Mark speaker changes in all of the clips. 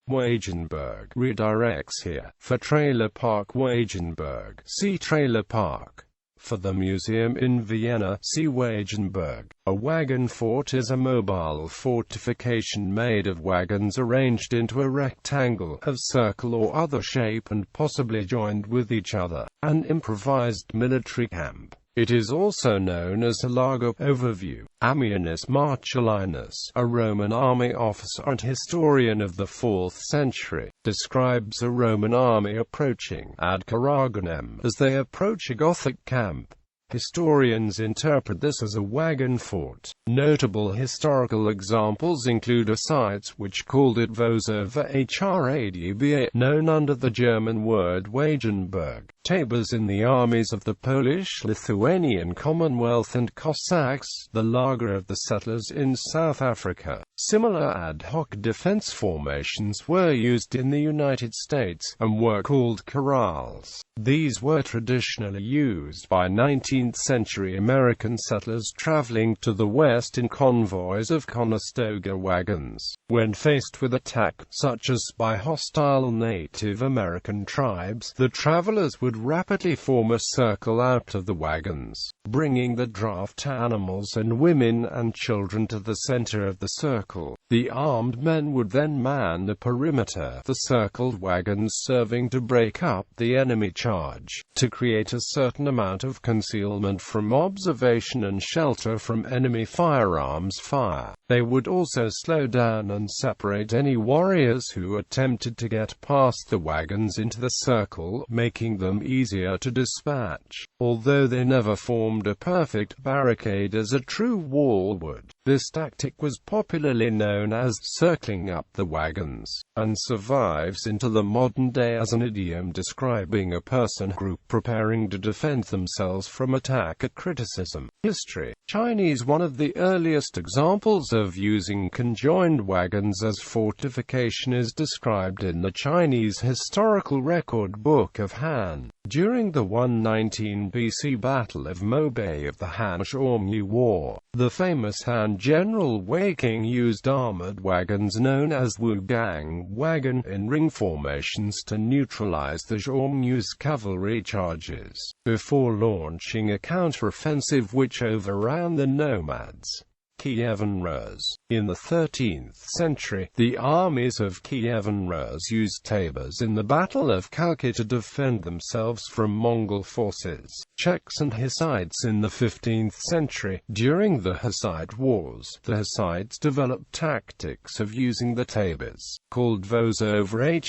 Speaker 1: Wagenburg redirects here. For trailer park Wagenburg, see trailer park. For the museum in Vienna, see Wagenburg. A wagon fort is a mobile fortification made of wagons arranged into a rectangle of circle or other shape and possibly joined with each other. An improvised military camp. It is also known as a lager. Overview. Ammianus Marcellinus, a Roman army officer and historian of the 4th century, describes a Roman army approaching ad Carrhagenem as they approach a Gothic camp. Historians interpret this as a wagon fort. Notable historical examples include a site which called it Wagenburg A, known under the German word Wagenburg. Tabors in the armies of the Polish-Lithuanian Commonwealth and Cossacks, the lager of the settlers in South Africa. Similar ad hoc defense formations were used in the United States, and were called corrals. These were traditionally used by 19th-century American settlers traveling to the west in convoys of Conestoga wagons. When faced with attack, such as by hostile Native American tribes, the travelers would rapidly form a circle out of the wagons, bringing the draft animals and women and children to the center of the circle. The armed men would then man the perimeter, the circled wagons serving to break up the enemy charge, to create a certain amount of concealment from observation and shelter from enemy firearms fire. They would also slow down and separate any warriors who attempted to get past the wagons into the circle, making them easier to dispatch. Although they never formed a perfect barricade as a true wall would, this tactic was popularly known as circling up the wagons, and survives into the modern day as an idiom describing a person group preparing to defend themselves from attack or criticism. History. Chinese. One of the earliest examples of using conjoined wagons as fortification is described in the Chinese historical record Book of Han. During the 119 BC Battle of Mobei of the Han-Xiongnu War, the famous Han general Waking used armored wagons known as Wagon in ring formations to neutralize the Xiongnu's cavalry charges, before launching a counteroffensive which overran the nomads. Kievan Rus. In the 13th century, the armies of Kievan Rus used tabors in the Battle of Kalki to defend themselves from Mongol forces. Czechs and Hussites. In the 15th century, during the Hussite Wars, the Hussites developed tactics of using the tabors, called Wagenburg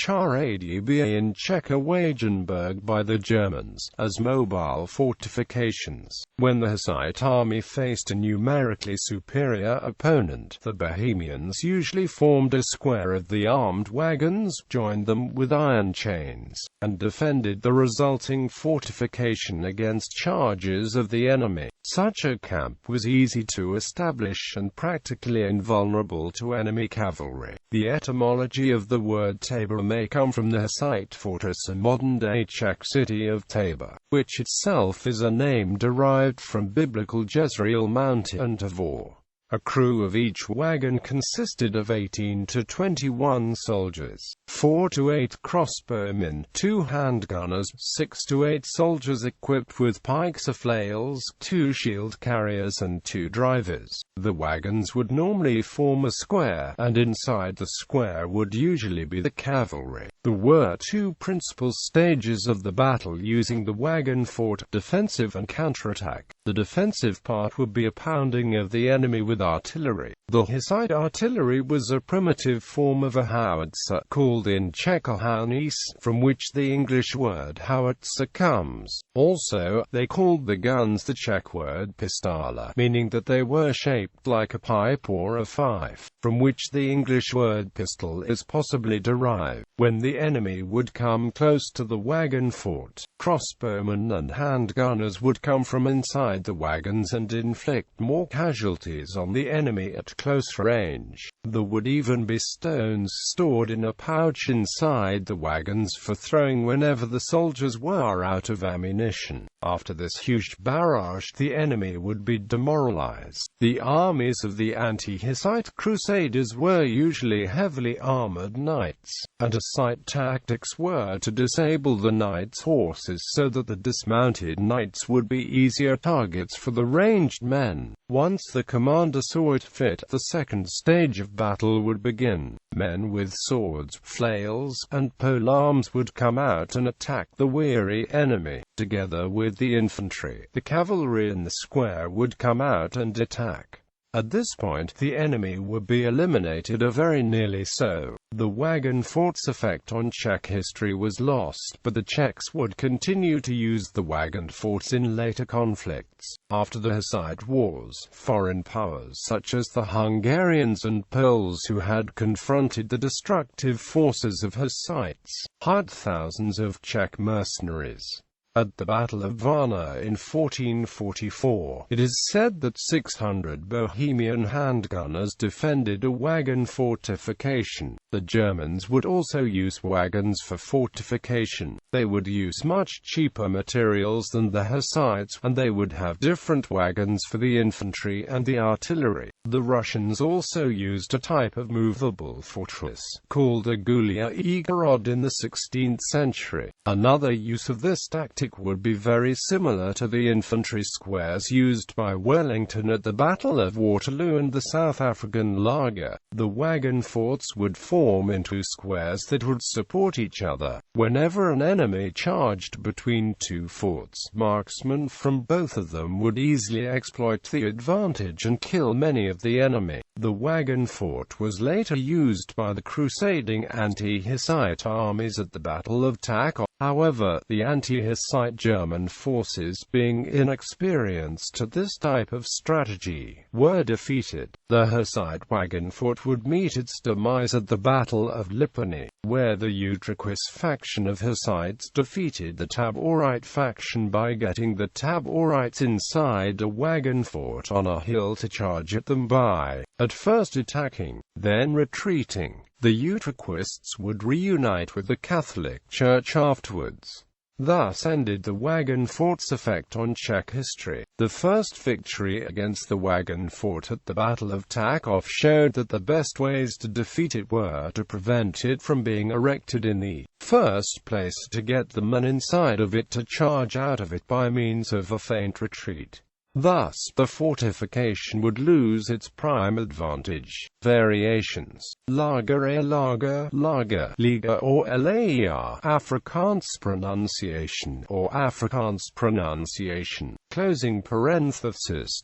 Speaker 1: in Czech or Wagenburg by the Germans, as mobile fortifications. When the Hussite army faced a numerically superior opponent, the Bohemians usually formed a square of the armed wagons, joined them with iron chains, and defended the resulting fortification against charges of the enemy. Such a camp was easy to establish and practically invulnerable to enemy cavalry. The etymology of the word Tabor may come from the Hussite fortress in modern-day Czech city of Tabor, which itself is a name derived from biblical Jezreel mountain and Tavor. A crew of each wagon consisted of 18 to 21 soldiers, 4 to 8 crossbowmen, 2 handgunners, 6 to 8 soldiers equipped with pikes or flails, 2 shield carriers and 2 drivers. The wagons would normally form a square, and inside the square would usually be the cavalry. There were 2 principal stages of the battle using the wagon fort: defensive and counterattack. The defensive part would be a pounding of the enemy with artillery. The Hussite artillery was a primitive form of a howitzer, called in Czech a haunis, from which the English word howitzer comes. Also, they called the guns the Czech word pistola, meaning that they were shaped like a pipe or a fife, from which the English word pistol is possibly derived. When the enemy would come close to the wagon fort, crossbowmen and handgunners would come from inside the wagons and inflict more casualties on on the enemy at close range. There would even be stones stored in a pouch inside the wagons for throwing whenever the soldiers were out of ammunition. After this huge barrage, the enemy would be demoralized. The armies of the anti-Hussite crusaders were usually heavily armored knights, and Hussite tactics were to disable the knights' horses so that the dismounted knights would be easier targets for the ranged men. Once the commander saw it fit, the second stage of battle would begin. Men with swords, flails, and polearms would come out and attack the weary enemy. Together with the infantry, the cavalry in the square would come out and attack. At this point, the enemy would be eliminated, or very nearly so. The wagon fort's effect on Czech history was lost, but the Czechs would continue to use the wagon forts in later conflicts. After the Hussite wars, foreign powers such as the Hungarians and Poles, who had confronted the destructive forces of Hussites, hired thousands of Czech mercenaries. At the Battle of Vienna in 1444, it is said that 600 Bohemian handgunners defended a wagon fortification. The Germans would also use wagons for fortification. They would use much cheaper materials than the Hussites, and they would have different wagons for the infantry and the artillery. The Russians also used a type of movable fortress, called a gulia igorod, in the 16th century. Another use of this tactic would be very similar to the infantry squares used by Wellington at the Battle of Waterloo and the South African Lager. The wagon forts would form into squares that would support each other. Whenever an enemy charged between two forts, marksmen from both of them would easily exploit the advantage and kill many of the enemy. The wagon fort was later used by the crusading anti-Hussite armies at the Battle of Tach. However, the anti-Hussite German forces, being inexperienced to this type of strategy, were defeated. The Hussite wagon fort would meet its demise at the Battle of Lipany, where the Utraquist faction of Hussites defeated the Taborite faction by getting the Taborites inside a wagon fort on a hill to charge at them by, at first attacking, then retreating. The Utraquists would reunite with the Catholic Church afterwards. Thus ended the wagon fort's effect on Czech history. The first victory against the wagon fort at the Battle of Tachov showed that the best ways to defeat it were to prevent it from being erected in the first place, to get the men inside of it to charge out of it by means of a feint retreat. Thus, the fortification would lose its prime advantage. Variations: Lager A, Lager, Lager, Liga or Laer, Afrikaans pronunciation or Afrikaans pronunciation, closing parenthesis.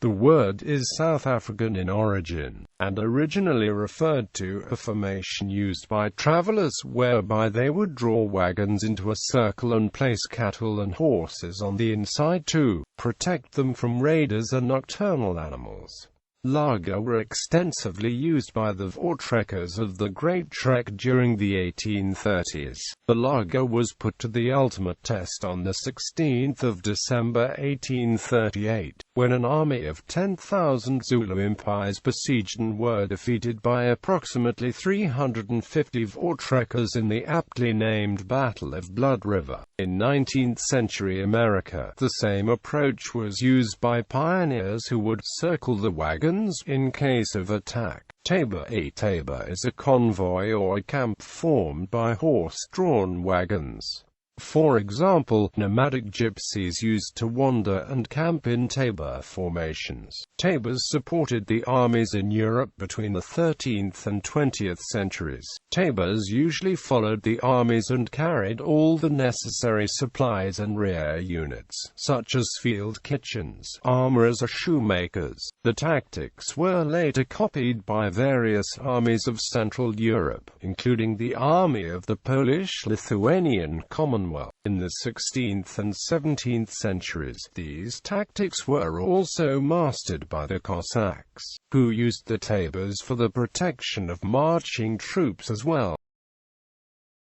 Speaker 1: The word is South African in origin, and originally referred to a formation used by travelers whereby they would draw wagons into a circle and place cattle and horses on the inside to protect them from raiders and nocturnal animals. Lager were extensively used by the voortrekkers of the Great Trek during the 1830s. The lager was put to the ultimate test on the 16th of December 1838, when an army of 10,000 Zulu impis besieged and were defeated by approximately 350 voortrekkers in the aptly named Battle of Blood River. In 19th-century America, the same approach was used by pioneers who would circle the wagons in case of attack. Tabor A tabor is a convoy or a camp formed by horse-drawn wagons. For example, nomadic gypsies used to wander and camp in tabor formations. Tabors supported the armies in Europe between the 13th and 20th centuries. Tabors usually followed the armies and carried all the necessary supplies and rear units, such as field kitchens, armorers or shoemakers. The tactics were later copied by various armies of Central Europe, including the army of the Polish-Lithuanian Commonwealth. In the 16th and 17th centuries, these tactics were also mastered by the Cossacks, who used the tabors for the protection of marching troops as well.